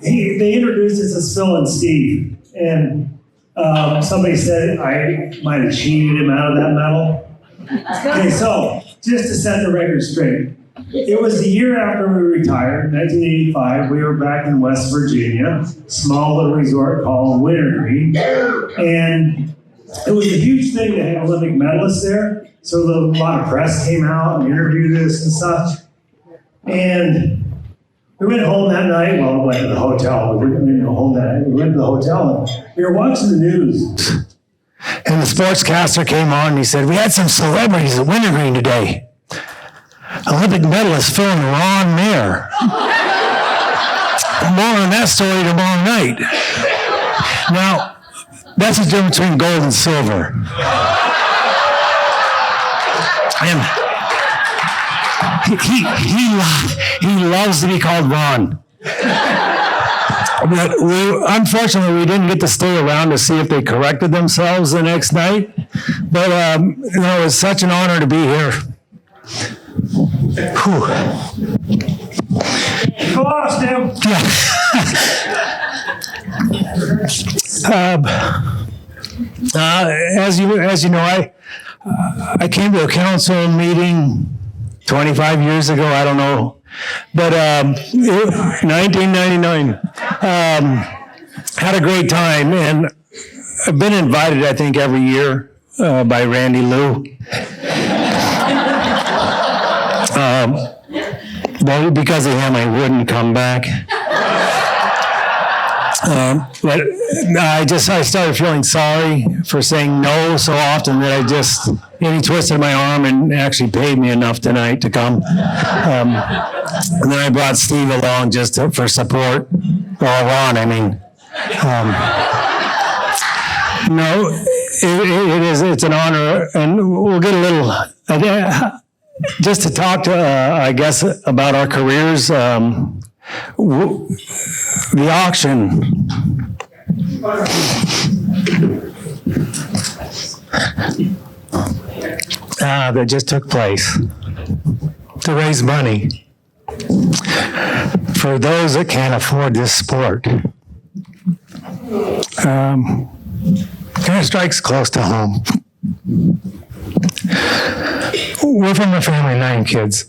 They introduced us as Phil and Steve, and somebody said I might have cheated him out of that medal. Okay, so just to set the record straight, it was the year after we retired, 1985. We were back in West Virginia, small little resort called Wintergreen, and it was a huge thing to have Olympic medalists there. So a lot of press came out and interviewed us and such. And we went home that night. Well, we went to the hotel. We didn't go home that night. We went to the hotel and we were watching the news. And the sportscaster came on and he said, "We had some celebrities at Wintergreen today. Olympic medalist Phil and Ron Mahre. More on that story tomorrow night." Now, that's the difference between gold and silver. And he loves to be called Ron. But unfortunately, we didn't get to stay around to see if they corrected themselves the next night. But it was such an honor to be here. Whew. Go on, Steve. As you know, I came to a council meeting 25 years ago. I don't know, but 1999. Had a great time, and I've been invited, I think, every year by Randy Lou. But because of him, I wouldn't come back. But I started feeling sorry for saying no so often that he twisted my arm and actually paid me enough tonight to come. And then I brought Steve along just for support. Well, Ron, I mean. No, it's an honor, and we'll get a little, just to talk to, I guess, about our careers. The auction that just took place to raise money for those that can't afford this sport kind of strikes close to home. We're from a family of 9 kids.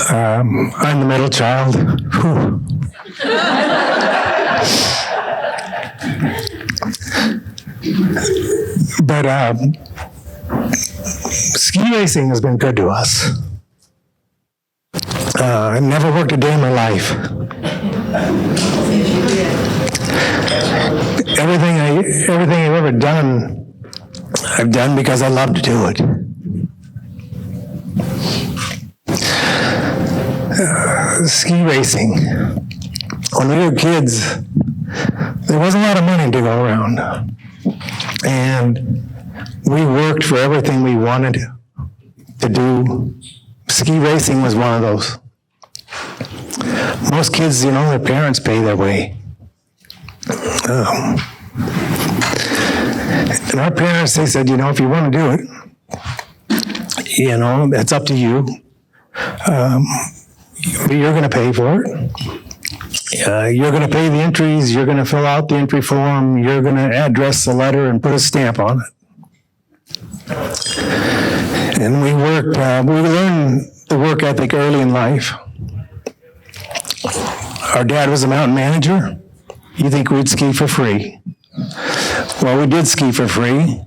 I'm the middle child. Whew. But ski racing has been good to us. I've never worked a day in my life. Everything I've ever done, I've done because I love to do it. Ski racing. When we were kids, there wasn't a lot of money to go around. And we worked for everything we wanted to do. Ski racing was one of those. Most kids, their parents pay their way. And our parents, they said, if you want to do it, that's up to you. You're going to pay for it. You're going to pay the entries. You're going to fill out the entry form. You're going to address the letter and put a stamp on it. And we worked. We learned the work ethic early in life. Our dad was a mountain manager. You think we'd ski for free? Well, we did ski for free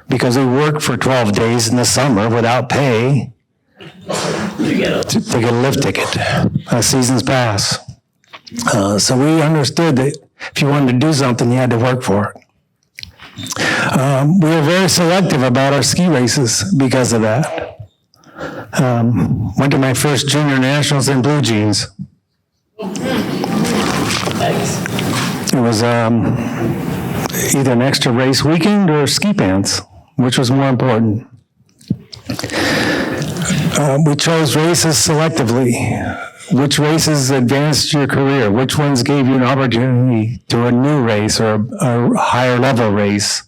because we worked for 12 days in the summer without pay to get a lift ticket, a season's pass. So we understood that if you wanted to do something, you had to work for it. We were very selective about our ski races because of that. Went to my first junior nationals in blue jeans. It was either an extra race weekend or ski pants, which was more important. We chose races selectively. Which races advanced your career? Which ones gave you an opportunity to a new race or a higher level race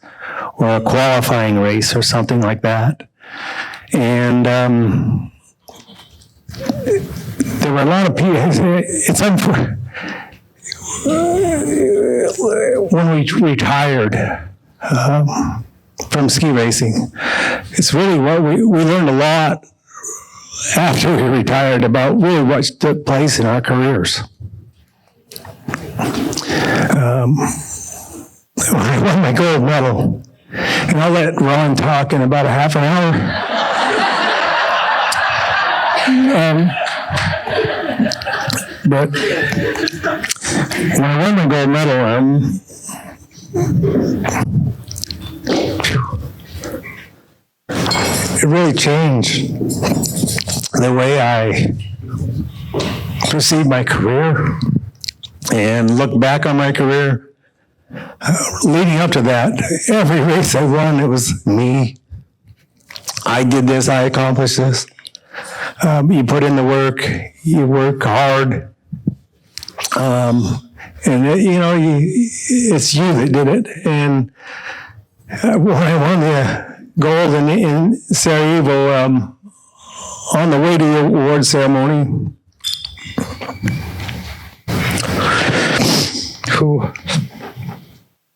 or a qualifying race or something like that? And there were a lot of people. It's unfortunate. When we retired from ski racing, it's really what we learned a lot after we retired about really what took place in our careers. I won my gold medal, and I'll let Ron talk in about a half an hour. But when I won my gold medal, it really changed the way I perceived my career and look back on my career. Leading up to that, every race I won, it was me. I did this, I accomplished this. You put in the work, you work hard. And it's you that did it. And when I won the gold in Sarajevo, on the way to the award ceremony,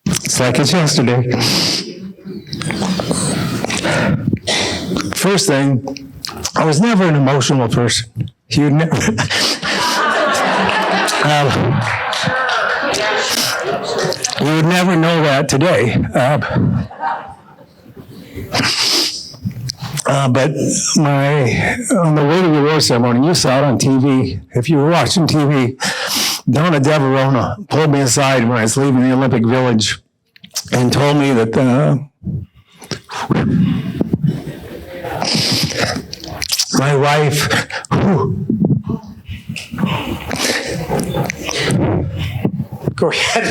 it's like it's yesterday. First thing, I was never an emotional person. You never. You would never know that today. But on the way to the award ceremony, you saw it on TV. If you were watching TV, Donna Deverona pulled me aside when I was leaving the Olympic Village and told me that my wife, go ahead.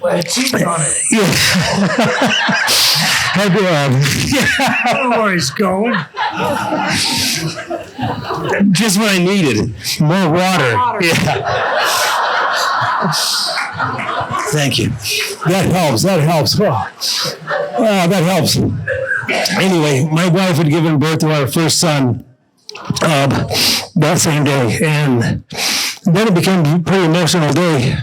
Well, cheating on it. Yeah. I don't know where he's going. Just what I needed. More water. Yeah. Thank you. That helps. That helps. Anyway, my wife had given birth to our first son that same day. And then it became a pretty emotional day.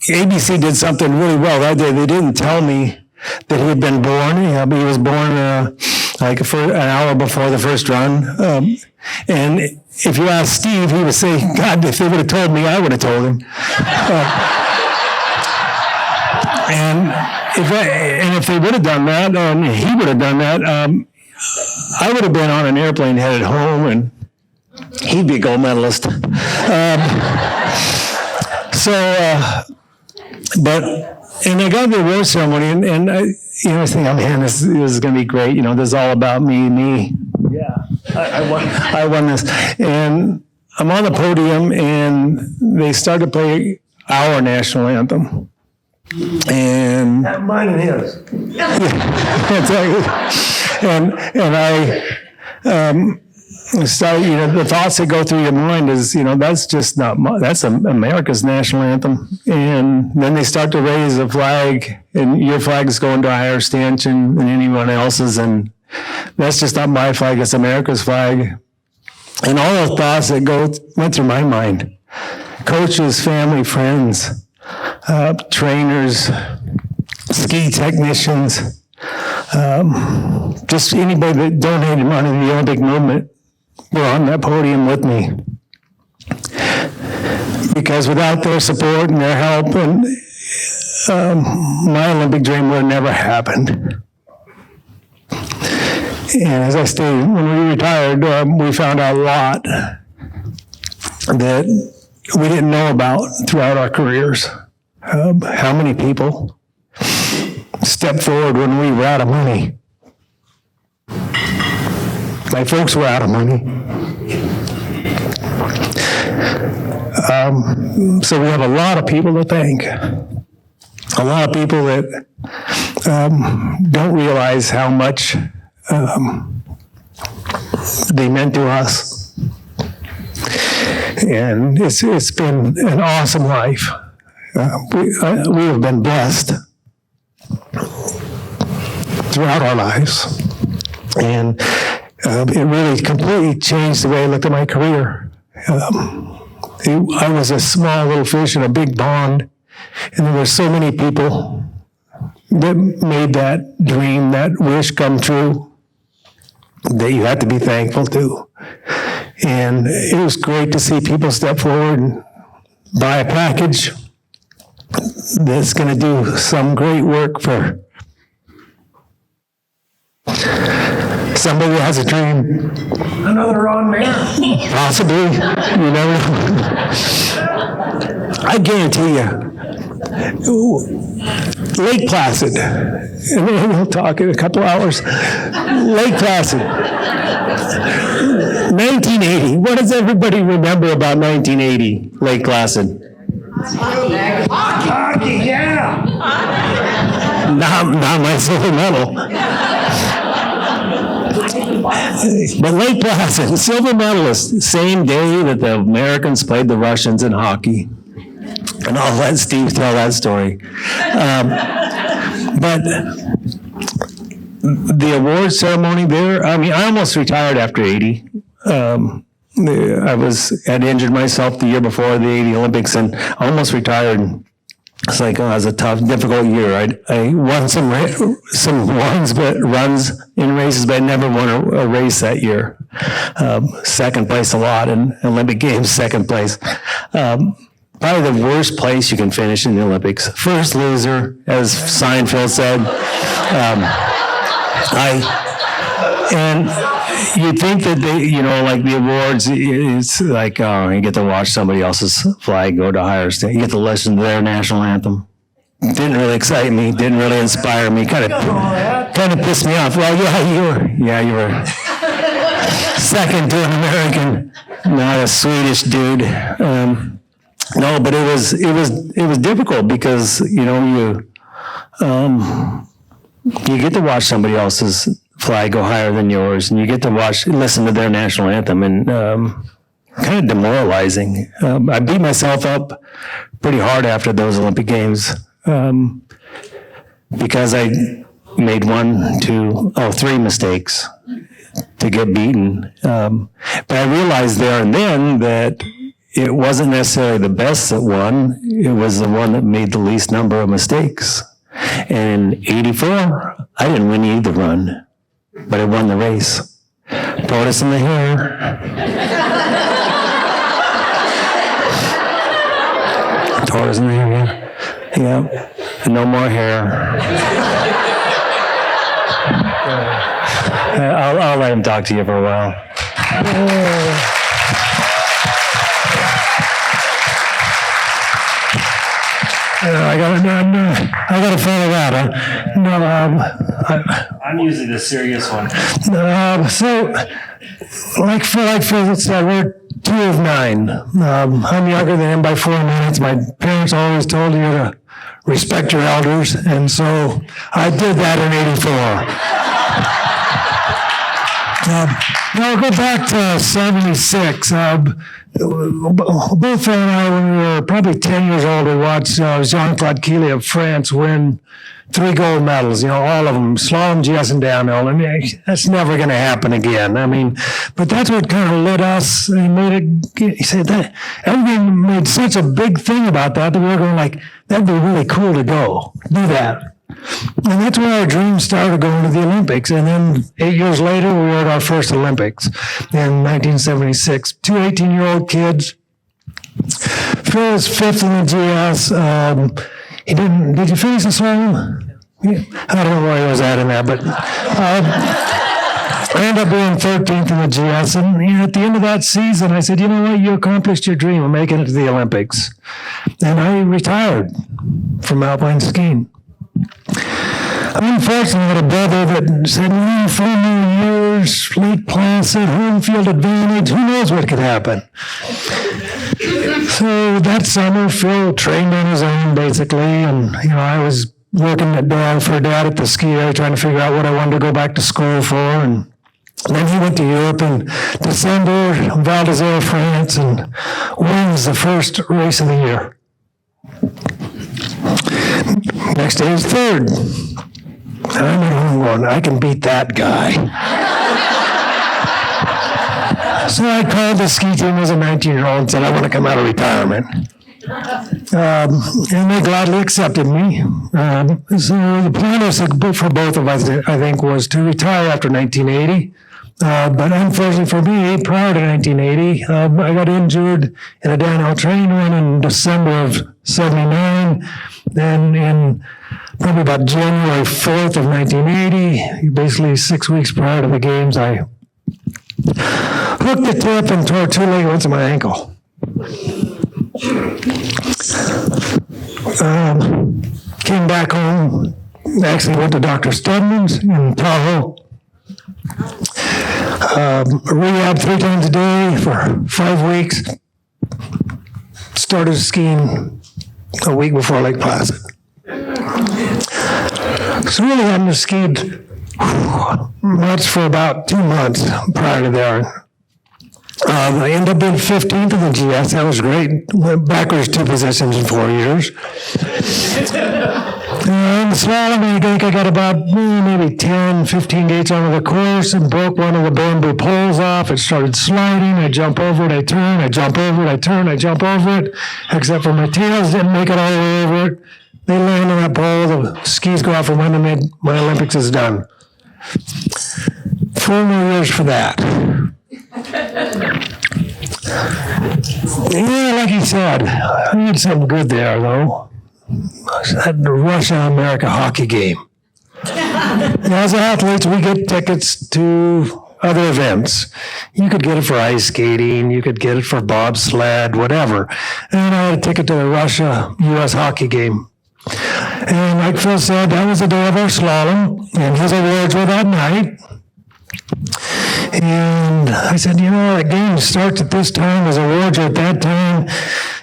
ABC did something really well that day. They didn't tell me that he had been born. He was born like for an hour before the first run. And if you ask Steve, he would say, God, if they would have told me, I would have told him. And if they would have done that, he would have done that, I would have been on an airplane headed home, and he'd be a gold medalist. And I got the award ceremony, and I was thinking, oh man, this is going to be great. This is all about me. Yeah, I won this. And I'm on the podium, and they start to play our national anthem. And Mine and his. And I started, the thoughts that go through your mind is, that's just not that's America's national anthem. And then they start to raise the flag, and your flag is going to a higher stanchion than anyone else's, and that's just not my flag, it's America's flag. And all the thoughts that went through my mind, coaches, family, friends, trainers, ski technicians, just anybody that donated money to the Olympic movement were on that podium with me. Because without their support and their help, my Olympic dream would have never happened. And as I stated, when we retired, we found out a lot that we didn't know about throughout our careers. How many people stepped forward when we were out of money? My folks were out of money. So we have a lot of people to thank. A lot of people that don't realize how much they meant to us. And it's been an awesome life. We have been blessed. throughout our lives. And it really completely changed the way I looked at my career. I was a small little fish in a big pond, and there were so many people that made that dream, that wish come true, that you have to be thankful to. And it was great to see people step forward and buy a package that's going to do some great work for somebody that has a dream. Another Ron Mayer. Possibly. You never know. I guarantee you, Lake Placid, and then we'll talk in a couple hours. Lake Placid. 1980. What does everybody remember about 1980, Lake Placid? Hockey, yeah. Not my silver medal. But Lake Placid, silver medalist, same day that the Americans played the Russians in hockey. And I'll let Steve tell that story. But the award ceremony there, I mean, I almost retired after 80. I'd injured myself the year before the 80 Olympics and I almost retired. It's like, oh, it was a tough, difficult year. I won some runs in races, but I never won a race that year. Second place a lot in Olympic Games, second place. Probably the worst place you can finish in the Olympics. First loser, as Seinfeld said. And you'd think that like the awards, it's like, oh, you get to watch somebody else's flag go to higher state. You get to listen to their national anthem. Didn't really excite me. Didn't really inspire me. Kind of pissed me off. Well, you were second to an American, not a Swedish dude. No, but it was difficult because you get to watch somebody else's flag go higher than yours, and you get to listen to their national anthem, and kind of demoralizing. I beat myself up pretty hard after those Olympic Games because I made 3 mistakes to get beaten. But I realized there and then that it wasn't necessarily the best that won, it was the one that made the least number of mistakes. And in 84, I didn't win either run, but I won the race. Tortoise in the hair. Tortoise in the hair, yeah. And no more hair. I'll let him talk to you for a while. I gotta follow that. I'm usually the serious one. So, like Phil said, we're 2 of 9. I'm younger than him by 4 minutes. My parents always told you to respect your elders, and so I did that in 84. Now we'll go back to 76. Both Phil and I, when we were probably 10 years old, we watched Jean-Claude Killy of France win 3 gold medals, all of them, slalom, GS, and downhill. I mean, that's never going to happen again. I mean, but that's what kind of led us, and he said that everybody made such a big thing about that we were going like, that'd be really cool to go, do that. And that's where our dream started, going to the Olympics. And then 8 years later, we were at our first Olympics in 1976. 2 18-year-old kids. Phil was 5th in the GS. Did you finish the slalom? I don't know where he was at in that, but I ended up being 13th in the GS. And at the end of that season, I said, you know what, you accomplished your dream of making it to the Olympics. And I retired from alpine skiing. Unfortunately, I had a brother that said, 4 more years, Lake Placid, home field advantage, who knows what could happen. So that summer, Phil trained on his own, basically, and, I was working for Dad at the ski area, trying to figure out what I wanted to go back to school for, and then he went to Europe in December, Val d'Isère, France, and wins the first race of the year. Next day is 3rd. I'm at home going, I can beat that guy. So I called the ski team as a 19-year-old and said, I want to come out of retirement. And they gladly accepted me. So the plan was for both of us, I think, was to retire after 1980. But unfortunately for me, prior to 1980, I got injured in a downhill training run in December of 79. Then in probably about January 4th of 1980, basically 6 weeks prior to the games, I hooked the tip and tore 2 ligaments in my ankle. Came back home, actually went to Dr. Stedman's in Tahoe. Rehab 3 times a day for 5 weeks. Started skiing a week before Lake Placid. So really hadn't skied much for about 2 months prior to there. I ended up being 15th in the GS. That was great. Went backwards 2 positions in 4 years. And the slalom, I think I got about maybe 10, 15 gates onto the course and broke one of the bamboo poles off. It started sliding. I jump over it, I turn, I jump over it, I turn, I jump over it, except for my tails didn't make it all the way over it. They land on that pole, the skis go off, and when my Olympics is done. 4 more years for that. Yeah, like he said, I need something good there, though. That Russia-America hockey game. As athletes, we get tickets to other events. You could get it for ice skating, you could get it for bobsled, whatever. And I had a ticket to the Russia-U.S. hockey game. And like Phil said, that was the day of our slalom, and his awards were that night. And I said, that game starts at this time, his awards are at that time.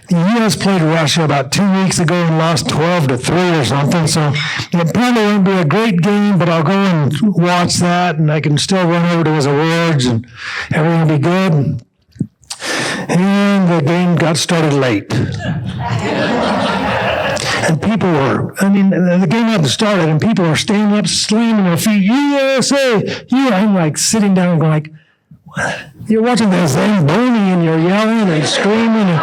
The U.S. played Russia about 2 weeks ago and lost 12-3 or something, so it probably won't be a great game, but I'll go and watch that, and I can still run over to his awards, and everything will be good. And the game got started late. And people were, the game hadn't started, and people were standing up, slamming their feet, USA! I'm like sitting down and going like, what? You're watching the Zamboni and you're yelling and screaming.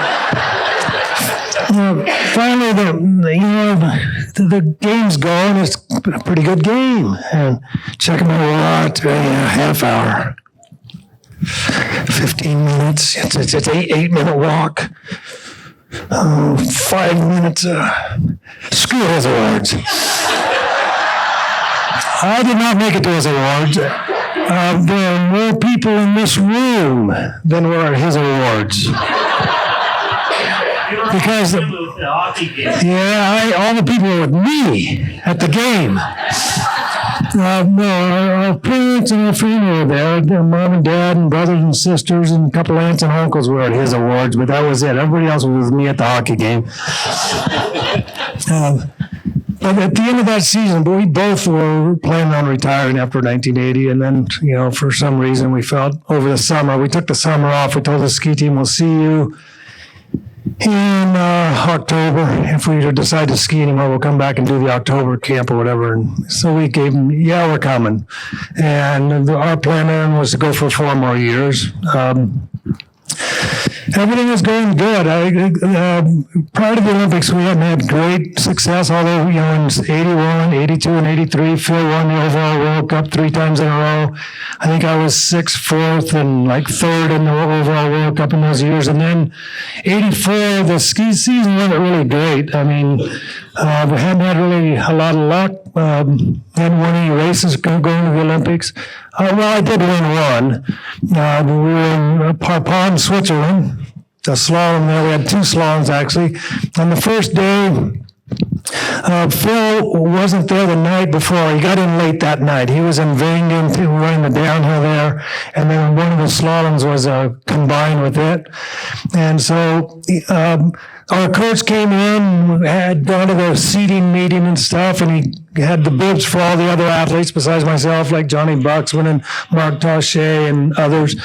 And, finally, the game's going. It's a pretty good game. And checking my watch, half hour. 15 minutes. It's an 8-minute walk. 5 minutes. Screw his awards. I did not make it to his awards. There are more people in this room than were at his awards. Because all the people were with me at the game. Our parents and our family were there. Their mom and dad and brothers and sisters and a couple aunts and uncles were at his awards, but that was it. Everybody else was with me at the hockey game. But at the end of that season, we both were planning on retiring after 1980, and then, for some reason, we felt over the summer, we took the summer off. We told the ski team, we'll see you in October. If we decide to ski anymore, we'll come back and do the October camp or whatever. And so we gave them, we're coming. And our plan then was to go for 4 more years. Everything was going good. Prior to the Olympics, we hadn't had great success, although, in 81, 82, and 83, Phil won the overall World Cup 3 times in a row. I think I was 6th, 4th, and 3rd in the overall World Cup in those years. And then 84, the ski season wasn't really great. We hadn't had really a lot of luck. Hadn't won any races going to the Olympics. I did win one. We were in Parpon, Switzerland. The slalom there, we had 2 slaloms actually. On the first day, Phil wasn't there the night before. He got in late that night. He was in Wengen running the downhill there, and then one of the slaloms was combined with it. And so our coach came in, had gone to the seating meeting and stuff, and he had the bibs for all the other athletes besides myself, like Johnny Buxman and Mark Taché and others.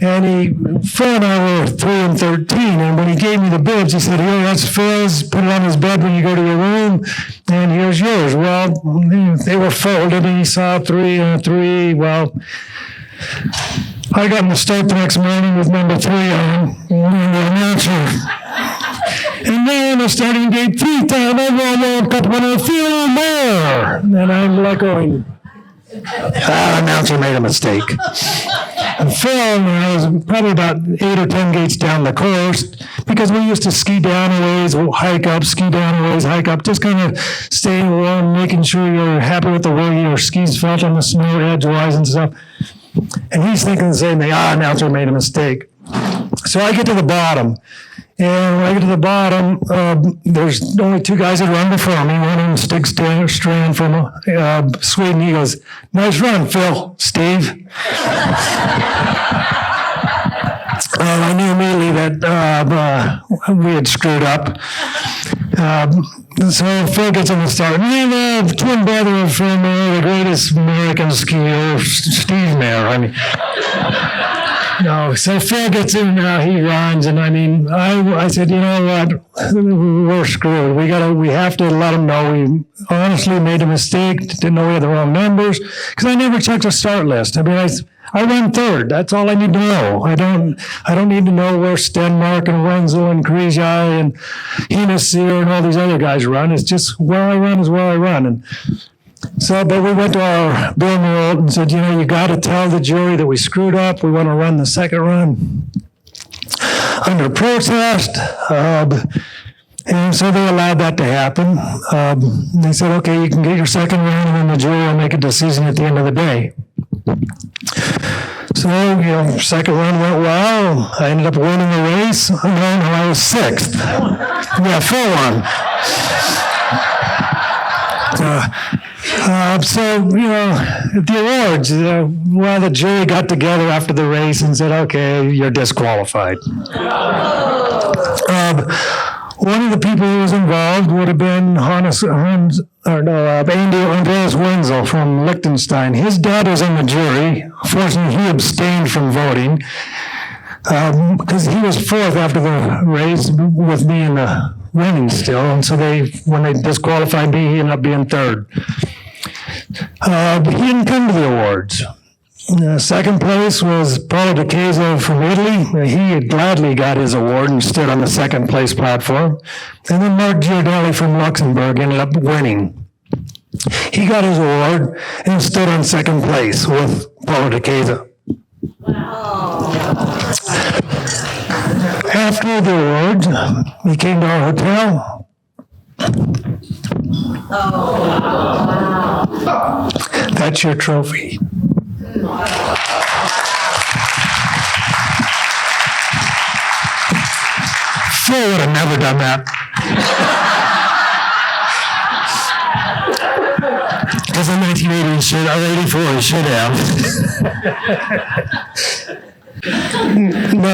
And Phil and I were 3 and 13, and when he gave me the bibs, he said, "Here, that's Phil's. Put it on his bed when you go to your room, and here's yours." Well, they were folded, and he saw 3 and a 3. Well, I got in the start the next morning with number 3 on, and then the starting gate 3-time overall World Cup winner, Phil Mahre. And I'm like going, announcer made a mistake. And Phil was probably about 8 or 10 gates down the course, because we used to ski down a ways, hike up, ski down a ways, hike up, just kind of staying warm, making sure you're happy with the way your skis felt on the snow edgewise and stuff. And he's thinking the same thing, announcer made a mistake. So I get to the bottom. And when I get to the bottom, there's only 2 guys that run before me. One of them sticks Strand from Sweden. He goes, "Nice run, Phil, Steve." I knew immediately that we had screwed up. So Phil gets in the start. And the twin brother of Phil Mahre, the greatest American skier, Steve Mahre. I mean, no, so Phil gets in now, he runs, and I mean, I said, you know what, we're screwed. We have to let him know we honestly made a mistake, didn't know we had the wrong numbers, because I never checked the start list. I mean, I run 3rd. That's all I need to know. I don't need to know where Stenmark and Wenzel and Krizai and Hinaseer and all these other guys run. It's just where I run is where I run. And so, but we went to our Bill Merrill and said, you know, you got to tell the jury that we screwed up. We want to run the second run under protest. And so they allowed that to happen. They said, okay, you can get your second run, and then the jury will make a decision at the end of the day. So, you know, second run went well. I ended up winning the race. No, I was 6th. Yeah, Phil won. So, you know, at the awards, the jury got together after the race and said, okay, you're disqualified. One of the people who was involved would have been Andreas Wenzel from Liechtenstein. His dad was in the jury. Fortunately, he abstained from voting because he was 4th after the race with me in the winning still. And so when they disqualified me, he ended up being 3rd. But he didn't come to the awards. Second place was Paolo Di Chiesa from Italy. He had gladly got his award and stood on the second place platform. And then Mark Giardelli from Luxembourg ended up winning. He got his award and stood on second place with Paolo Di Chiesa. Wow. After the awards, he came to our hotel. That's your trophy. Phil would have never done that. Because in 1980 or 84 he should have. No,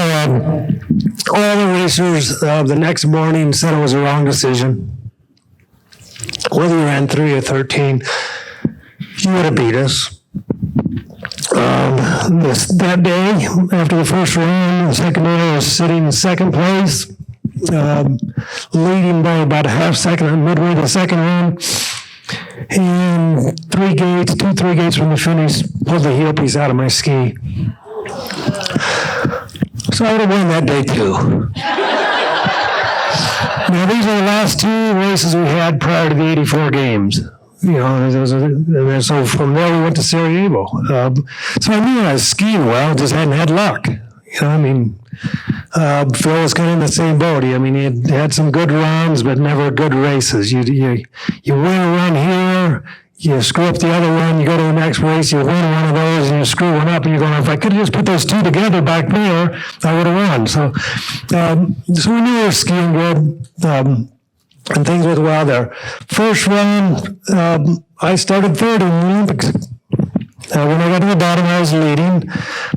all the racers the next morning said it was a wrong decision. Whether you ran 3 or 13, you would have beat us. That day, after the first round, the second day, I was sitting in second place, leading by about a half second midway to the second round. And 3 gates from the finish, pulled the heel piece out of my ski. So I would have won that day too. Now, these are the last 2 races we had prior to the 84 games. You know, so from there we went to Sarajevo. So I knew I was skiing well, just hadn't had luck. You know, I mean, Phil was kind of in the same boat. I mean, he had some good runs, but never good races. You win a run here, you screw up the other one, you go to the next race, you win one of those, and you screw one up, and you're going, if I could have just put those 2 together back there, I would have won. So we knew we were skiing good. And things went well there. First round, I started 3rd in the Olympics. When I got to the bottom, I was leading.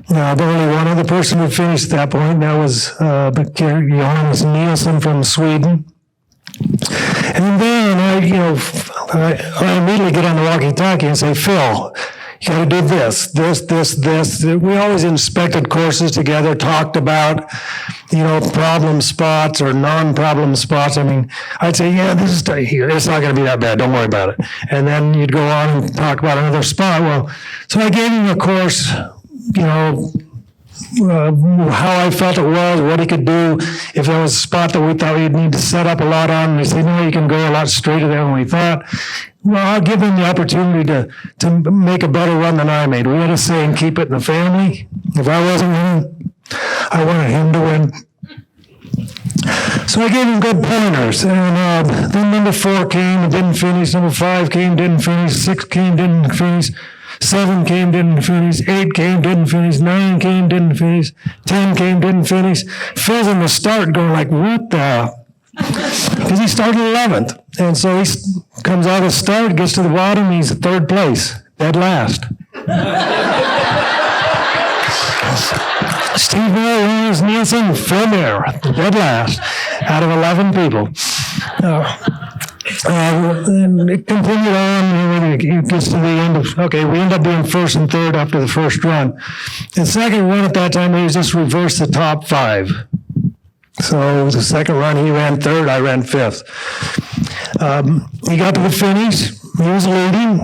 The only one other person who finished at that point, that was Johannes Nielsen from Sweden. And then I immediately get on the walkie-talkie and say, Phil, you got to do this. We always inspected courses together, talked about, problem spots or non-problem spots. I mean, I'd say, yeah, this is here. It's not going to be that bad. Don't worry about it. And then you'd go on and talk about another spot. Well, so I gave him a course, how I felt it was, what he could do. If there was a spot that we thought we'd need to set up a lot on, and he said, no, you can go a lot straighter than we thought. Well, I'll give him the opportunity to make a better run than I made. We had a saying, keep it in the family. If I wasn't winning, I wanted him to win. So I gave him good pointers. And then number 4 came and didn't finish. Number 5 came, didn't finish. 6 came, didn't finish. 7 came, didn't finish. 8 came, didn't finish. 9 came, didn't finish. 10 came, didn't finish. Phil's in the start going like, what the? Because he started 11th. And so he comes out of the start, gets to the bottom, he's 3rd place, dead last. Steve Mahre, Johannes Nielsen, Phil Mahre, dead last, out of 11 people. And it continued on, and it gets to the end of, we end up being 1st and 3rd after the first run. The second run at that time, he was just reversed the top 5. So the second run, he ran 3rd, I ran 5th. He got to the finish. He was leading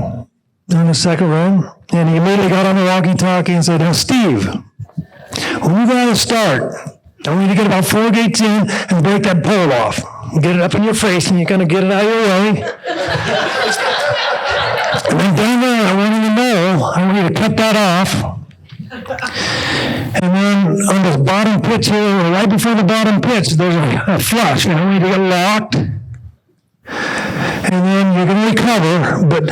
on the second run, and he immediately got on the walkie-talkie and said, now, Steve, when you go to start, I want you to get about 4 gates in and break that pole off. Get it up in your face, and you're going to get it out of your way. And then down there, I want you to know, I want you to cut that off. And then on the bottom pitch here, right before the bottom pitch, there's a flush, and I want you to get locked. And then you're going to recover, but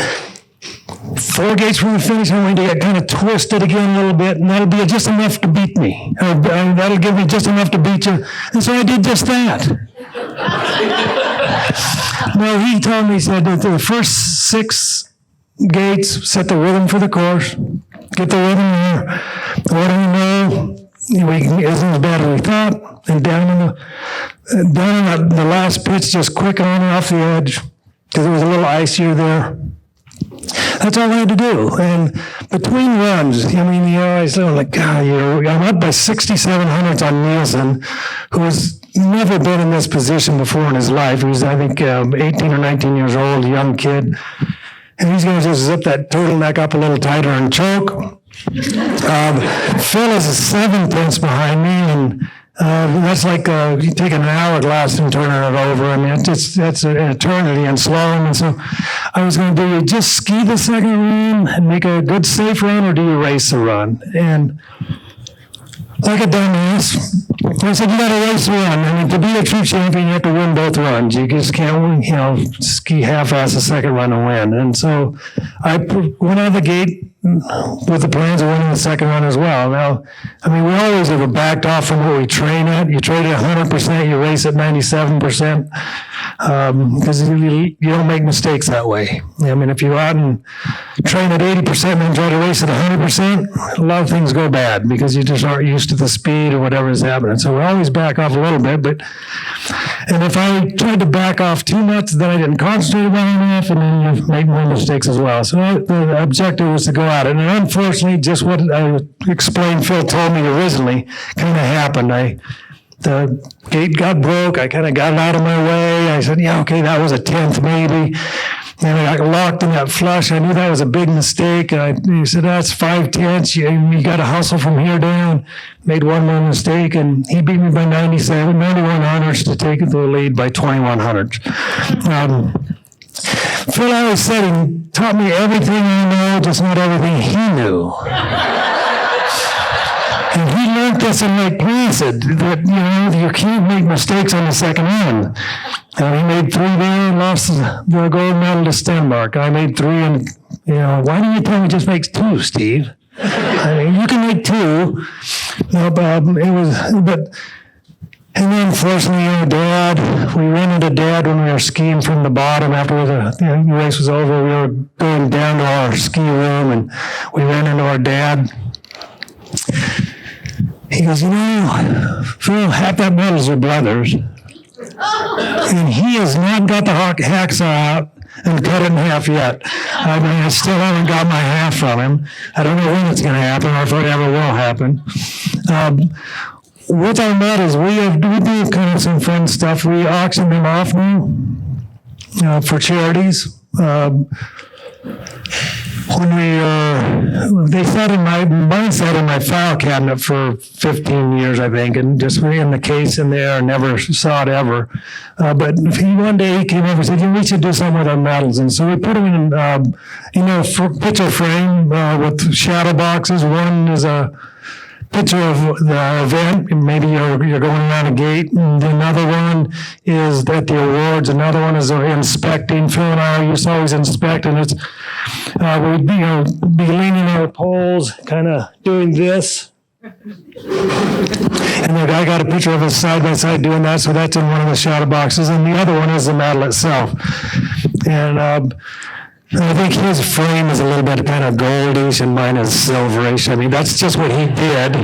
4 gates from the finish, I want you to get kind of twisted again a little bit, and that'll be just enough to beat me. That'll give me just enough to beat you. And so I did just that. Well, he told me, he said that the first 6 gates set the rhythm for the course. Get the rhythm there. What do we know? It isn't as bad as we thought. And down in the last pitch, just quick on and off the edge, because it was a little icier there. That's all I had to do. And between runs, I was like, God, I'm up by 6,700 on Nielsen, who has never been in this position before in his life. He was, I think, 18 or 19 years old, a young kid. And he's going to just zip that turtleneck up a little tighter and choke. Phil is 7/10 behind me, and that's like you take an hourglass and turn it over. I mean, that's an eternity in slalom. And so I was going to do, you just ski the second run and make a good safe run, or do you race the run? And like a dumbass, I said, you got to race the run. I mean, to be a true champion, you have to win both runs. You just can't, ski half-ass the second run and win. And so I went out of the gate with the plans of winning the second run as well. Now, we always have backed off from what we train at. You train at 100%, you race at 97%, because you don't make mistakes that way. If you go out and train at 80% and then try to race at 100%, a lot of things go bad because you just aren't used to the speed or whatever is happening. So we always back off a little bit, and if I tried to back off too much, then I didn't concentrate well enough, and then you make more mistakes as well. So the objective was to go at it. And unfortunately, just what I explained, Phil told me originally, kind of happened. The gate got broke. I kind of got it out of my way. I said, yeah, okay, that was a 10th maybe. And I got locked in that flush. I knew that was a big mistake. He said, that's 5/10. You got to hustle from here down. Made one more mistake, and he beat me by 9100s to take the lead by 2100s. Phil always said he taught me everything I know, just not everything he knew. And he learned this in Lake Placid, that, you can't make mistakes on the second run. And he made 3 there and lost the gold medal to Stenmark. I made 3, and, why didn't you tell me just makes 2, Steve? You can make 2. No, but And then fortunately, we ran into Dad when we were skiing from the bottom after the race was over. We were going down to our ski room and we ran into our dad. He goes, Phil, half that medal's your brother's. And he has not got the hacksaw out and cut it in half yet. I mean, I still haven't got my half from him. I don't know when it's going to happen or if it ever will happen. With our medals, we do kind of some fun stuff. We auction them off now for charities. Mine sat in my file cabinet for 15 years, I think, and just in the case in there, never saw it ever. But one day he came over and said, we should do something with our medals. And so we put them in, picture frame with shadow boxes. One is a picture of the event, maybe you're going around a gate, and another one is at the awards, another one is inspecting. Phil and I used to always inspect, and it's we'd be leaning on the poles, kind of doing this. And the guy got a picture of us side by side doing that, so that's in one of the shadow boxes, and the other one is the medal itself. And I think his frame is a little bit kind of goldish and mine is silverish. I mean, that's just what he did.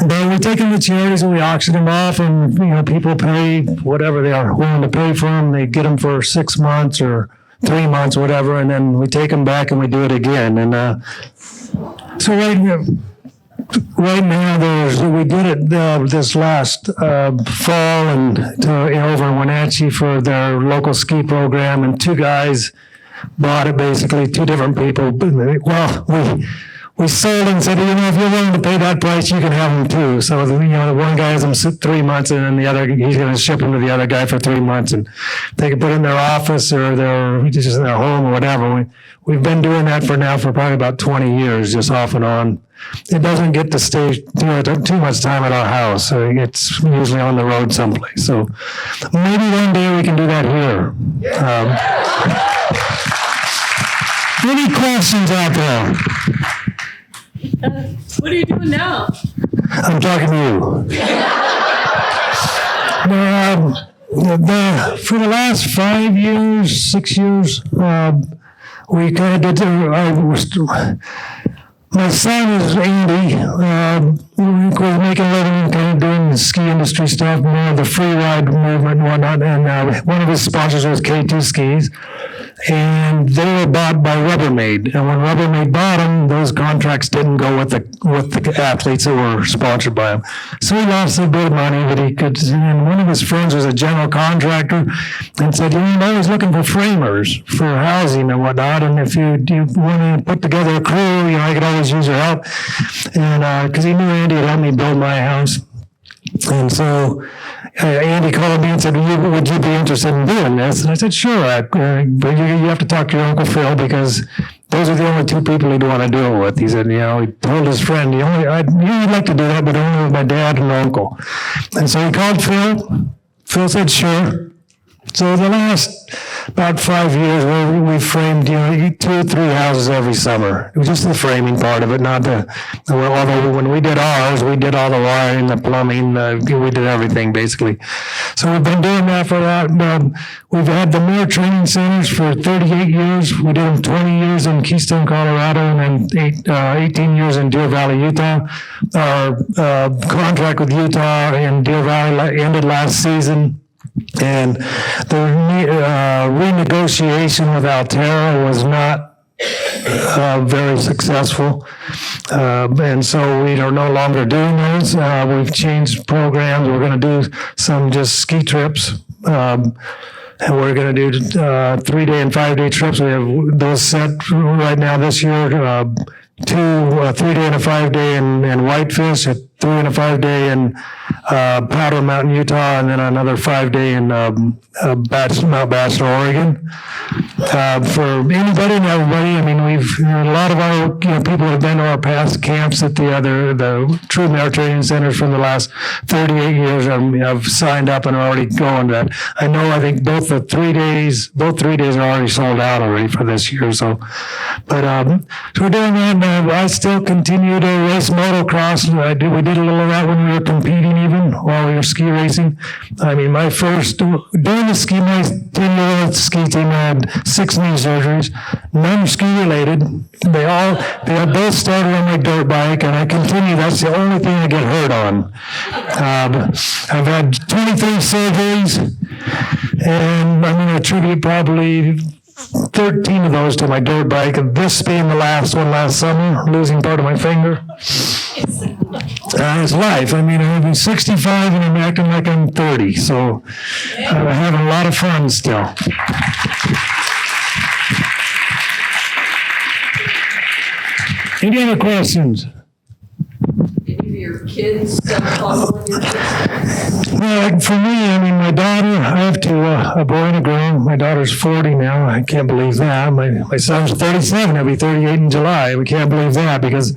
But we take them to charities and we auction them off, and people pay whatever they are willing to pay for them. They get them for 6 months or 3 months, whatever, and then we take them back and we do it again. And so right now, we did it this last fall and over in Wenatchee for their local ski program, and 2 guys bought it, basically 2 different people. Well, we sold and said, if you're willing to pay that price, you can have them too. So, the one guy has them 3 months, and then the other, he's going to ship them to the other guy for 3 months, and they can put it in their office or just in their home or whatever. We've been doing that for probably about 20 years, just off and on. It doesn't get to stay too much time at our house. So it's usually on the road someplace. So maybe one day we can do that here. Any questions out there? What are you doing now? I'm talking to you. For the last 5 years, 6 years, we kind of did. My son is Andy. We're making a living kind of doing the ski industry stuff, more of the free ride movement and whatnot. And one of his sponsors was K2 Skis. And they were bought by Rubbermaid. And when Rubbermaid bought them, those contracts didn't go with the athletes that were sponsored by them. So he lost a bit of money that he could. And one of his friends was a general contractor and said, I was looking for framers for housing and whatnot. And if you want to put together a crew, I could always use your help. And because he knew Andy had helped me build my house. And so Andy called me and said, would you be interested in doing this? And I said, sure, but you have to talk to your Uncle Phil, because those are the only 2 people he'd want to do it with. He said, he told his friend, he'd like to do that, but only with my dad and uncle. And so he called Phil. Phil said, sure. So the last about 5 years, we framed 2 or 3 houses every summer. It was just the framing part of it, not although when we did ours, we did all the wiring, the plumbing, we did everything basically. So we've been doing that for that. We've had the Mahre training centers for 38 years. We did them 20 years in Keystone, Colorado, and then 18 years in Deer Valley, Utah. Our contract with Utah and Deer Valley ended last season. And the renegotiation with Altera was not very successful. And so we are no longer doing those. We've changed programs. We're going to do some just ski trips. And we're going to do 3-day and 5-day trips. We have those set right now this year. 2, 3-day and a 5-day in Whitefish, a 3 and a 5-day in Powder Mountain, Utah, and then another 5-day in Mount Bachelor, Oregon. For anybody and everybody, a lot of our know, people have been to our past camps at the true Mediterranean centers from the last 38 years have signed up and are already going to that. I think both 3 days are already sold out already for this year. So, but so we're doing that. I still continue to race motocross. We did a little of that when we were competing, even while we were ski racing. I mean, my 10-year-old ski team had 6 knee surgeries, none ski related. They both started on my dirt bike, and I continue. That's the only thing I get hurt on. I've had 23 surgeries, and I'm going to attribute probably 13 of those to my dirt bike, and this being the last one last summer, losing part of my finger. It's life. I mean, I'm 65 and I'm acting like I'm 30, so I'm having a lot of fun still. Any other questions? Any of your kids follow in your footsteps? Well, for me, I mean, my daughter, I have a boy and a girl. My daughter's 40 now. I can't believe that. My son's 37. He'll be 38 in July. We can't believe that because,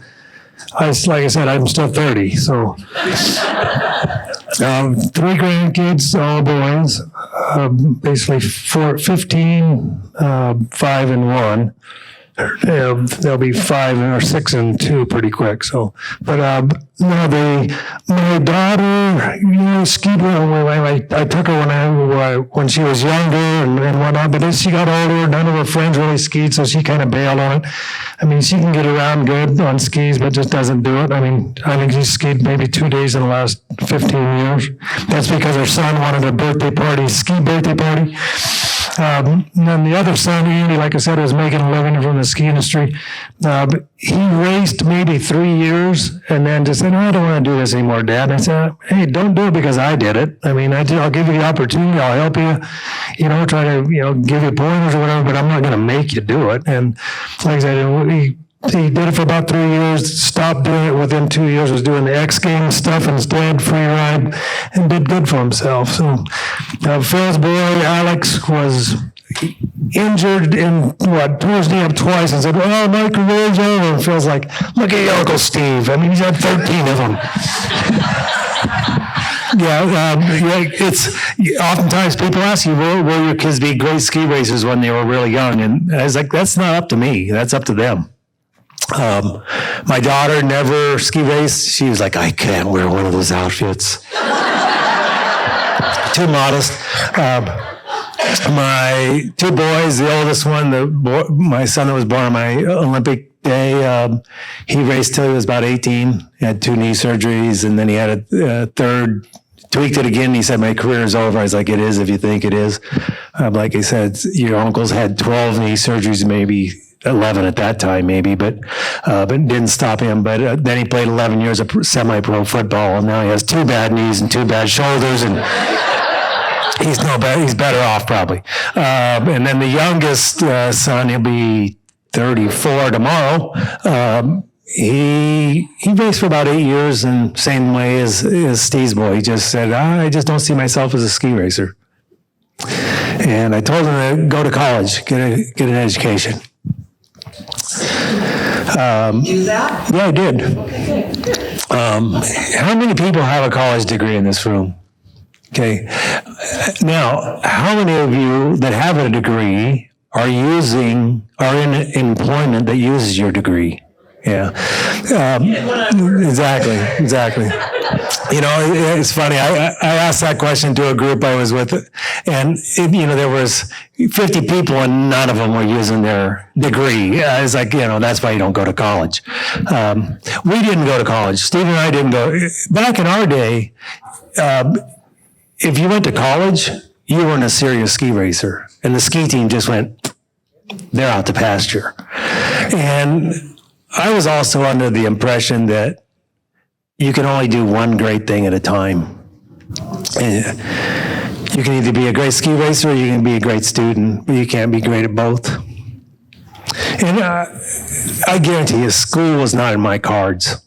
like I said, I'm still 30. So, 3 grandkids, all boys. Basically 15, 5 and 1. They'll be 5 or 6 and 2 pretty quick. So, but no, my daughter, skied. I took her when she was younger and whatnot. But as she got older, none of her friends really skied, so she kind of bailed on it. I mean, she can get around good on skis, but just doesn't do it. I mean, I think she skied maybe 2 days in the last 15 years. That's because her son wanted a ski birthday party. And then the other son, Andy, like I said, was making a living from the ski industry. He raced maybe 3 years and then just said, "No, I don't want to do this anymore, Dad." And I said, "Hey, don't do it because I did it. I mean, I'll give you the opportunity. I'll help you, try to, give you pointers or whatever, but I'm not going to make you do it." And like I said, he did it for about 3 years, stopped doing it within 2 years, was doing the X Games stuff instead, free ride, and did good for himself. So Phil's boy, Alex, was injured in, tore his knee up twice and said, "Oh, my career's over." And Phil's like, "Look at your Uncle Steve. I mean, he's had 13 of them." It's oftentimes people ask you, will your kids be great ski racers when they were really young? And I was like, that's not up to me. That's up to them. My daughter never ski raced. She was like, "I can't wear one of those outfits." Too modest. My 2 boys, the oldest one, my son that was born on my Olympic day, he raced till he was about 18. He had 2 knee surgeries, and then he had a third, tweaked it again. He said, "My career is over." I was like, "It is if you think it is." Like I said, your uncle's had 12 knee surgeries, maybe 11 at that time, maybe, but didn't stop him. But then he played 11 years of semi-pro football, and now he has 2 bad knees and 2 bad shoulders, and he's better off probably. And then the youngest son, he'll be 34 tomorrow. He raced for about 8 years, and same way as Steve's boy. He just said, "I just don't see myself as a ski racer." And I told him to go to college, get an education. Do that? Yeah, I did. How many people have a college degree in this room? Okay. Now, how many of you that have a degree are in employment that uses your degree? Yeah. Exactly. It's funny. I asked that question to a group I was with, and there was 50 people and none of them were using their degree. I was like, that's why you don't go to college. We didn't go to college. Steve and I didn't go. Back in our day, if you went to college, you weren't a serious ski racer, and the ski team just went, they're out to pasture. And I was also under the impression that you can only do one great thing at a time. And you can either be a great ski racer or you can be a great student, but you can't be great at both. And I guarantee you, school was not in my cards.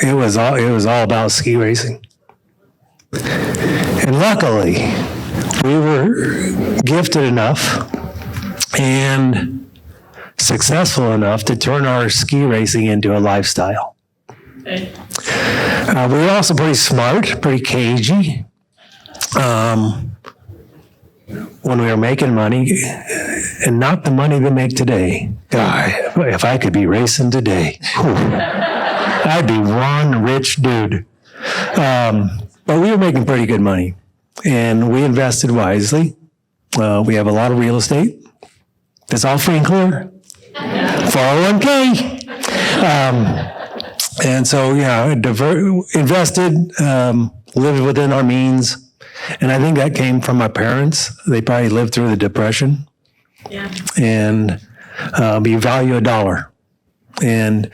It was all about ski racing. And luckily, we were gifted enough and successful enough to turn our ski racing into a lifestyle. Okay. We were also pretty smart, pretty cagey. When we were making money, and not the money they make today. God, if I could be racing today, whew, I'd be one rich dude. But we were making pretty good money, and we invested wisely. We have a lot of real estate. That's all free and clear. 401k. And so, yeah, invested, lived within our means. And I think that came from my parents. They probably lived through the Depression. Yeah. And you value a dollar. And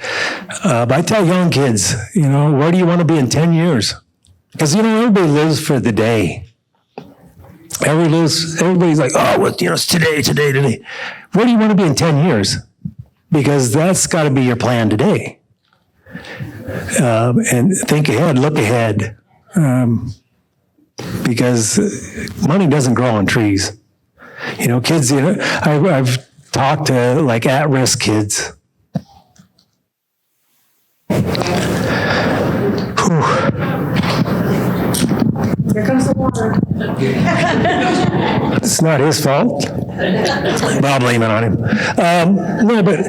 but I tell young kids, where do you want to be in 10 years? Because, everybody lives for the day. Everybody's like, oh, well, it's today. Where do you want to be in 10 years? Because that's got to be your plan today. And think ahead, look ahead. Because money doesn't grow on trees. Kids, I've talked to like at-risk kids. Whew. Here comes the water. It's not his fault, but I'll blame it on him. No, but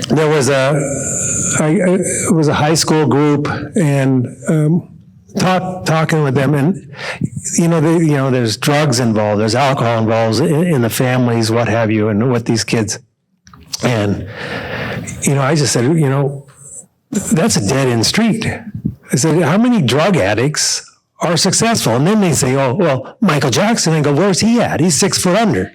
there was it was a high school group, and talking with them, and there's drugs involved, there's alcohol involved in the families, what have you, and with these kids. And I just said, that's a dead end street. I said, how many drug addicts are successful? And then they say, oh, well, Michael Jackson. I go, where's he at? He's 6 foot under.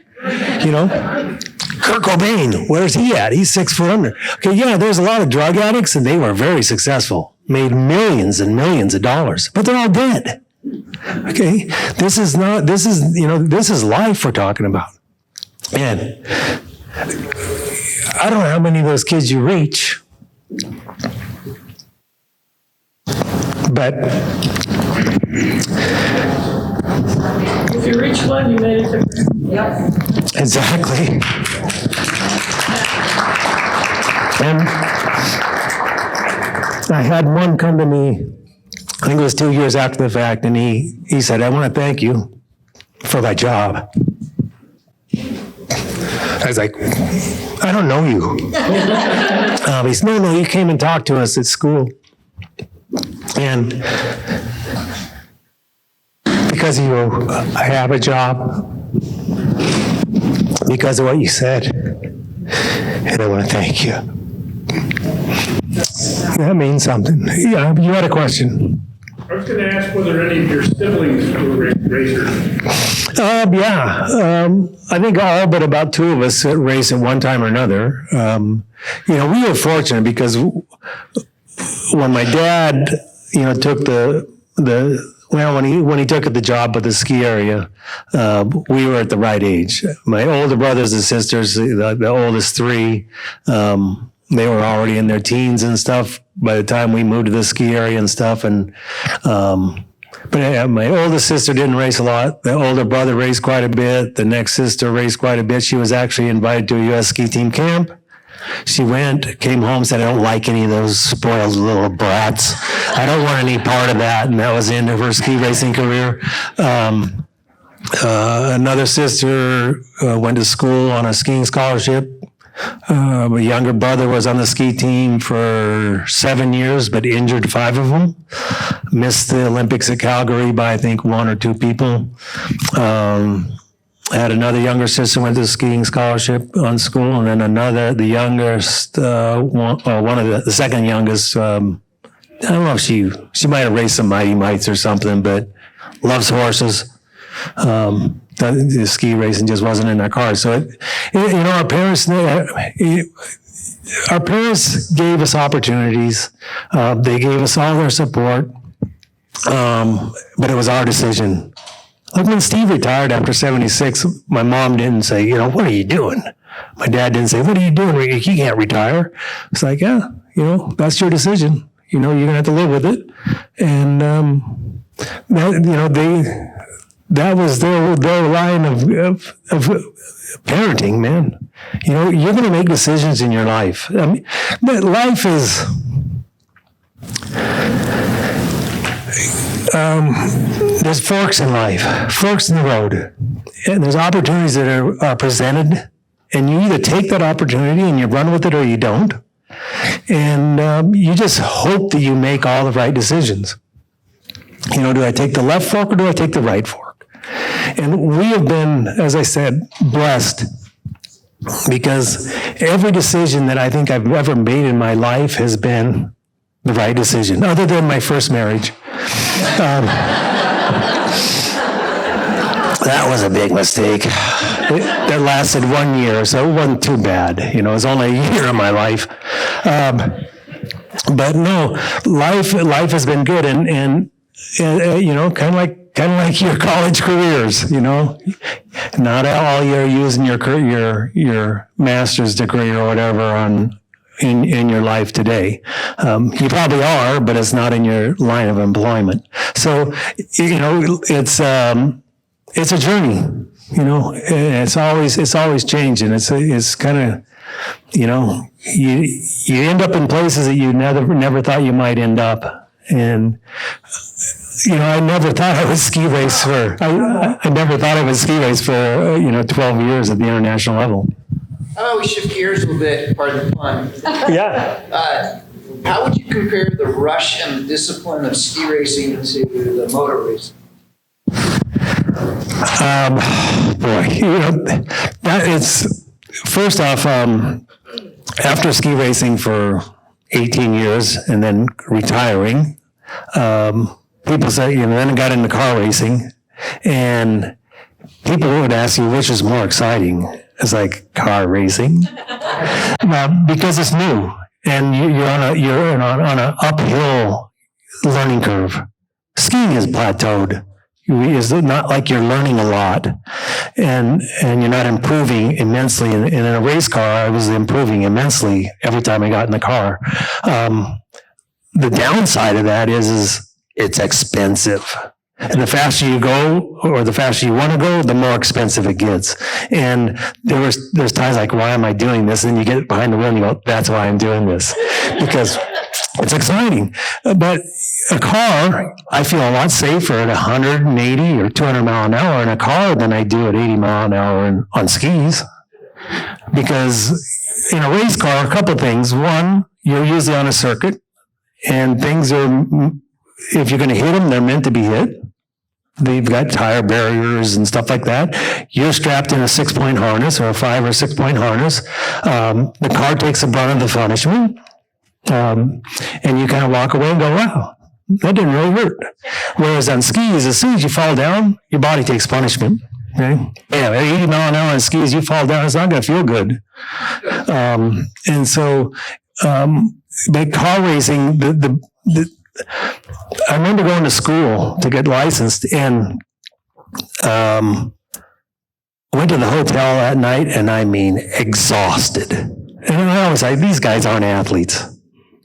Kurt Cobain, where's he at? He's 6 foot under. Okay, yeah, there's a lot of drug addicts, and they were very successful, made millions and millions of dollars, but they're all dead. Okay, this is life we're talking about. And I don't know how many of those kids you reach, but If you reach one, you made a difference. Yep. exactly. And I had one come to me, I think it was 2 years after the fact, and he said, I want to thank you for my job. I was like, I don't know you. He said, no, you came and talked to us at school. And because you have a job, because of what you said, and I want to thank you. That means something. Yeah, you had a question. I was going to ask whether any of your siblings were racers. I think all but about 2 of us race at one time or another. We were fortunate because when my dad, took when he took the job at the ski area, we were at the right age. My older brothers and sisters, the oldest 3, they were already in their teens and stuff by the time we moved to the ski area and stuff. And but my oldest sister didn't race a lot. The older brother raced quite a bit. The next sister raced quite a bit. She was actually invited to a U.S. ski team camp. She went, came home, said, I don't like any of those spoiled little brats. I don't want any part of that. And that was the end of her ski racing career. Another sister went to school on a skiing scholarship. My younger brother was on the ski team for 7 years, but injured 5 of them. Missed the Olympics at Calgary by, I think, 1 or 2 people. I had another younger sister went to a skiing scholarship on school, and then the youngest, the second youngest, I don't know if she might have raced some Mighty Mites or something, but loves horses. The ski racing just wasn't in their cars. So, our parents gave us opportunities. They gave us all their support, but it was our decision. Like when Steve retired after 76, my mom didn't say, what are you doing? My dad didn't say, what are you doing? You can't retire. It's like, yeah, that's your decision. You're going to have to live with it. And, that was their line of parenting, man. You know, you're going to make decisions in your life. I mean, but life is, there's forks in life, forks in the road. And there's opportunities that are presented, and you either take that opportunity and you run with it or you don't. And you just hope that you make all the right decisions. You know, do I take the left fork or do I take the right fork? And we have been, as I said, blessed, because every decision that I think I've ever made in my life has been the right decision, other than my first marriage. That was a big mistake. That lasted 1 year, so it wasn't too bad. You know, it was only a year of my life. But no, life has been good, and you know, kind of like your college careers. You know, not all you're using your master's degree or whatever in your life today. You probably are, but it's not in your line of employment. So, you know, it's a journey. You know, it's always changing. It's kind of, you know, you end up in places that you never thought you might end up. And you know, I never thought I would ski race for. I never thought I would ski race for 12 years at the international level. How about we shift gears a little bit, pardon the pun. Yeah. How would you compare the rush and the discipline of ski racing to the motor racing? Boy, you know, that it's first off, after ski racing for 18 years and then retiring, people say, you know, then I got into car racing, and people would ask you which is more exciting. It's like car racing, because it's new and you're on an uphill learning curve. Skiing is plateaued. It's not like you're learning a lot, and you're not improving immensely. In a race car, I was improving immensely every time I got in the car. The downside of that is it's expensive. And the faster you go, or the faster you want to go, the more expensive it gets. And there's times like, why am I doing this? And you get behind the wheel and you go, that's why I'm doing this, because it's exciting. But a car, I feel a lot safer at 180 or 200 mile an hour in a car than I do at 80 mile an hour on skis. Because in a race car, a couple of things. One, you're usually on a circuit, and things are, if you're going to hit them, they're meant to be hit. They've got tire barriers and stuff like that. You're strapped in a 6-point harness or a 5 or 6-point harness. The car takes the brunt of the punishment. And you kind of walk away and go, wow, that didn't really hurt. Whereas on skis, as soon as you fall down, your body takes punishment. Okay? Yeah, at 80 mile an hour on skis, you fall down, it's not going to feel good. And so, but car racing, I remember going to school to get licensed, and went to the hotel that night, and I mean, exhausted. And I always say, these guys aren't athletes.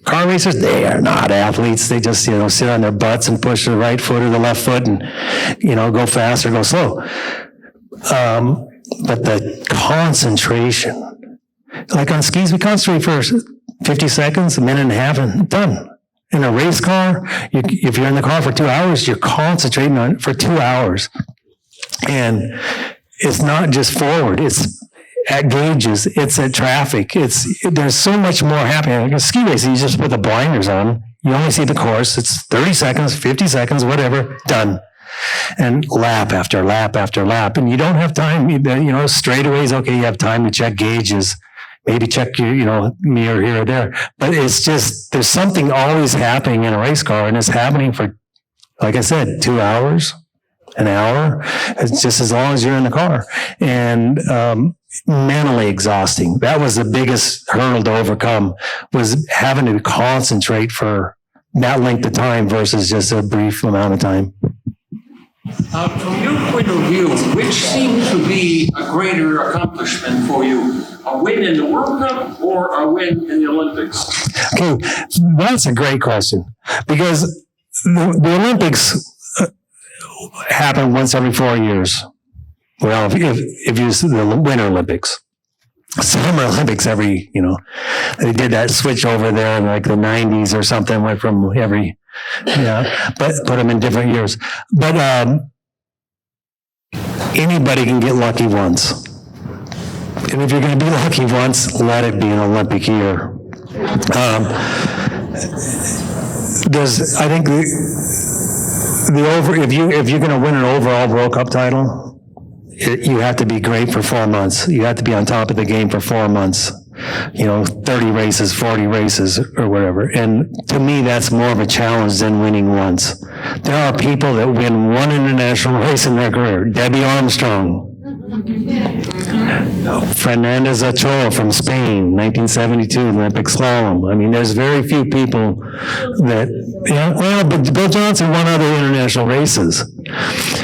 Car racers, they are not athletes. They just, sit on their butts and push the right foot or the left foot and, go fast or go slow. But the concentration, like on skis, we concentrate for 50 seconds, a minute and a half, and done. In a race car, if you're in the car for 2 hours, you're concentrating on it for 2 hours. And it's not just forward, it's at gauges, it's at traffic. There's so much more happening. Like a ski racing, you just put the blinders on. You only see the course. It's 30 seconds, 50 seconds, whatever, done. And lap after lap after lap. And you don't have time, straightaways, okay, you have time to check gauges. Maybe check your, mirror here or there. But it's just, there's something always happening in a race car, and it's happening for, like I said, 2 hours, an hour. It's just as long as you're in the car. And mentally exhausting. That was the biggest hurdle to overcome, was having to concentrate for that length of time versus just a brief amount of time. From your point of view, which seemed to be a greater accomplishment for you? A win in the World Cup or a win in the Olympics? Okay, that's a great question, because the Olympics happen once every 4 years. Well, if you see the Winter Olympics, Summer Olympics they did that switch over there in like the 90s or something, went from but put them in different years. But anybody can get lucky once. And if you're going to be lucky once, let it be an Olympic year. I think if you're going to win an overall World Cup title, you have to be great for 4 months. You have to be on top of the game for 4 months. 30 races, 40 races, or whatever. And to me, that's more of a challenge than winning once. There are people that win one international race in their career. Debbie Armstrong. Fernandez Ochoa from Spain, 1972 Olympic slalom. I mean, there's very few people that, but Bill Johnson won other international races.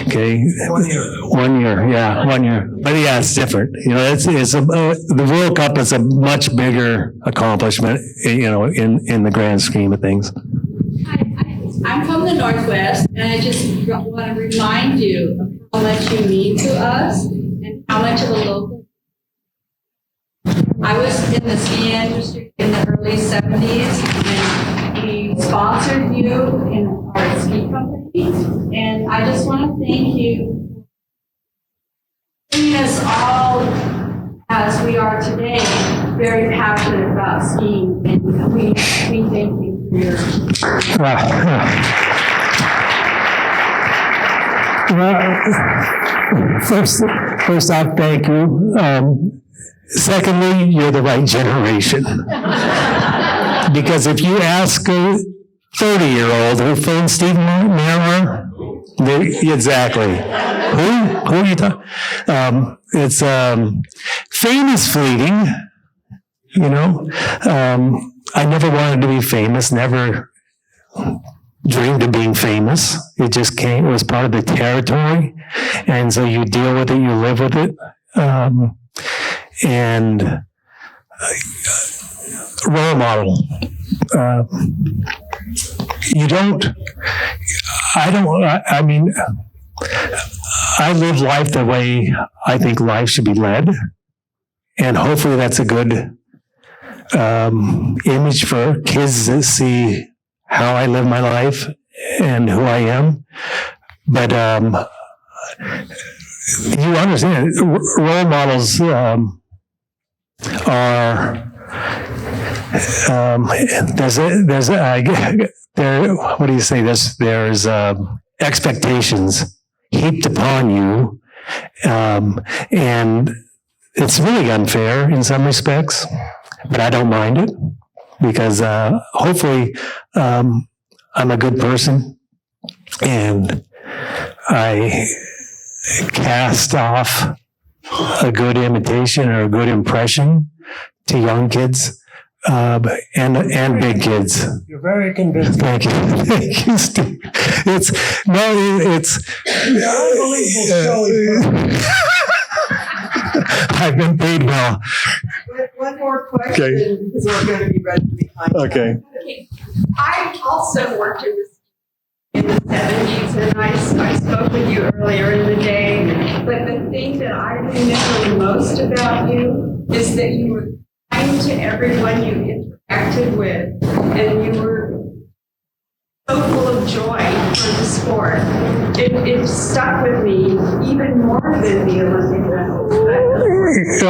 Okay. 1 year, yeah, 1 year. But yeah, it's different. The World Cup is a much bigger accomplishment, in the grand scheme of things. I'm from the Northwest, and I just want to remind you of how much you mean to us and how much of a local. I was in the ski industry in the early 70s, and we sponsored you in our ski company, and I just want to thank you for making us all, as we are today, very passionate about skiing, and we thank you for your First off, thank you. Secondly, you're the right generation. Because if you ask a 30-year-old who phoned Steve Mahre, exactly. Who are you talking? It's fame is fleeting. I never wanted to be famous. Never dreamed of being famous. It just came. It was part of the territory, and so you deal with it. You live with it. And role model. I live life the way I think life should be led. And hopefully that's a good image for kids to see how I live my life and who I am. But you understand, role models there's expectations heaped upon you, and it's really unfair in some respects, but I don't mind it because hopefully I'm a good person and I cast off a good imitation or a good impression to young kids and big kids. You're very convincing. Thank you, Steve. It's unbelievable show. I've been paid well. One more question, because we're going to be ready behind. Okay. I also worked in the 70s, and I spoke with you earlier in the day, but the thing that I remember most about you is that you were kind to everyone you interacted with, and you were so full of joy for the sport. It stuck with me even more than the Olympic medals. It's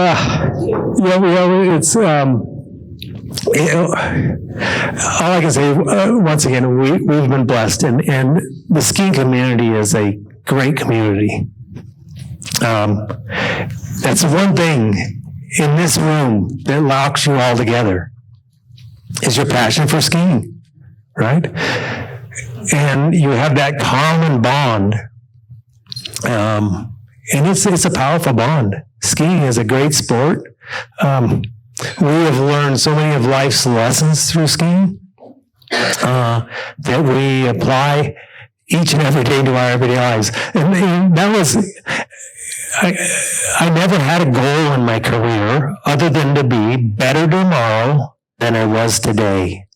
all I can say, once again, we've been blessed, and the skiing community is a great community. That's one thing in this room that locks you all together is your passion for skiing, right? And you have that common bond. And it's a powerful bond. Skiing is a great sport. We have learned so many of life's lessons through skiing that we apply each and every day to our everyday lives. And that was, I never had a goal in my career other than to be better tomorrow than I was today.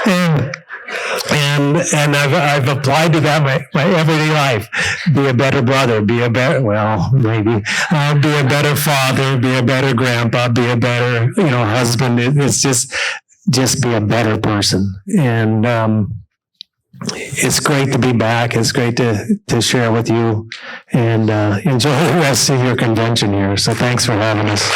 And And I've applied to that my everyday life. Be a better brother, be a better, well, maybe, be a better father, be a better grandpa, be a better, husband. It's just be a better person. And it's great to be back. It's great to share with you, and enjoy the rest of your convention here. So thanks for having us.